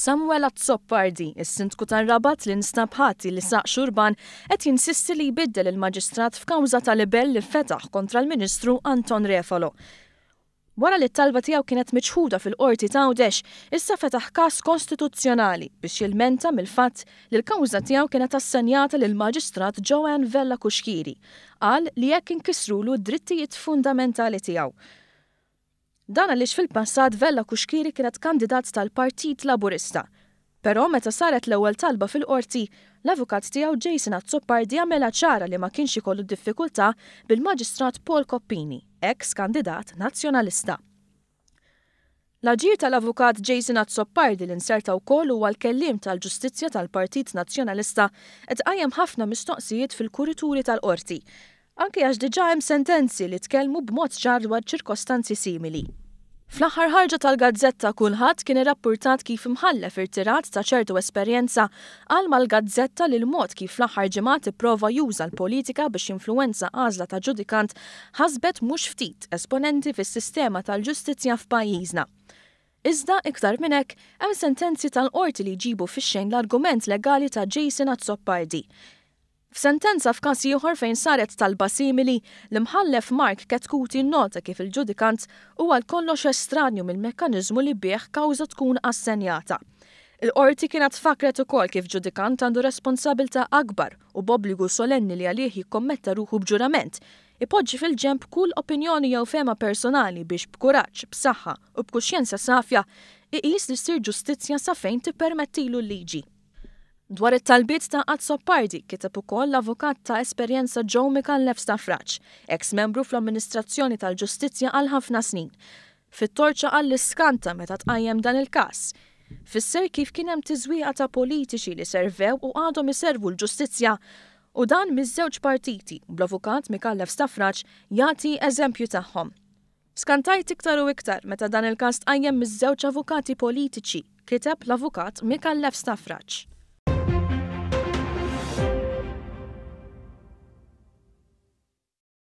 Samuel Azzopardi, is-Sindku tar-Rabat li nstab ħati li saq xurban qed jinsisti li jbiddel il-Maġistrat f'kawża ta' libell li fetaħ kontra l-Ministru Anton Refalo. Wara li t-talba tiegħu kienet miċħuda fil-qorti ta' Għawdex, issa fetaħ każ konstituzzjonali biex jilmenta mill-fatt li l-kawża tiegħu kienet assenjata lill-Maġistrat Joanne Vella Kuxkiri, qal li jekk inkisrulu d-drittijiet fundamentali tiegħu. Dan għaliex fil-passat Vella Kuxkiri kienet kandidat tal-Partit Laburista. Però meta saret l-ewwel talba fil-qorti, l-avukat tiegħu Jason Azzopardi għamela ċara li ma kienx ikollu diffikultà bil-Maġistrat Paul Coppini, ex-kandidat nazzjonalista. L-aġir tal-avukat Jason Azzopardi li nserta wkoll huwa l-kelliem tal-Ġustizzja tal-Partit Nazzjonalista qed qajjem ħafna mistoqsijiet fil-kurituri tal-qorti, anke għax diġà hemm sentenzi li tkellmu b'mod ċar dwar ċirkostanzi simili. Fl-aħħar ħarġa tal-Gazzetta kulħadd kien irrappurtat kif imħallef irtirat ta' ċertu esperjenza qal mal-Gazzetta li l-mod kif fl-aħħar ġimgħat ipprova juża l-politika biex jinfluwenza għażla ta' ġudikant ħasbet mhux ftit esponenti fis-sistema tal-ġustizzja f'pajjiżna. Iżda iktar minn hekk hemm sentenzi tal-qorti li jġibu fix-xejn l-argument legali ta' Jason Azzopardi. F'sentenza f'każ ieħor fejn saret talba simili, l-imħallef Mark Ketkuti nnota kif il-ġudikant huwa l-kollox estranju mill-mekkaniżmu li bih kawża tkun assenjata. Il-qorti kienet fakret ukoll kif ġudikant għandu responsabilità akbar u b'obbligu solenni li għalih jikkommetta ruħu b'ġurament, ipoġġi fil-ġenb kull opinjoni jew fema personali biex b'kuraġġ, b'saħħa u b'kuxjenza safja iqis li ssir ġustizzja sa fejn tippermettilu l-liġi. Dwar it-talbiet ta' Azzopardi kiteb ukoll l-avukat ta' esperjenza Joe Micallef Staffraċ, ex-membru fl-Amministrazzjoni tal-Ġustizzja għal ħafna snin. Fit-torċa qal iskanta meta tqajjem dan il-każ. Fisser kif kien hemm tiżwieqa ta' politiċi li servew u għadhom iservu l-ġustizzja u dan miż-żewġ partiti, bl-avukat Micallef Staffraċ jagħti eżempju tagħhom. Skantajt iktar u iktar meta dan il-każ tqajjem miż-żewġ avukati politiċi, kiteb l-avukat Micallef Staffraċ.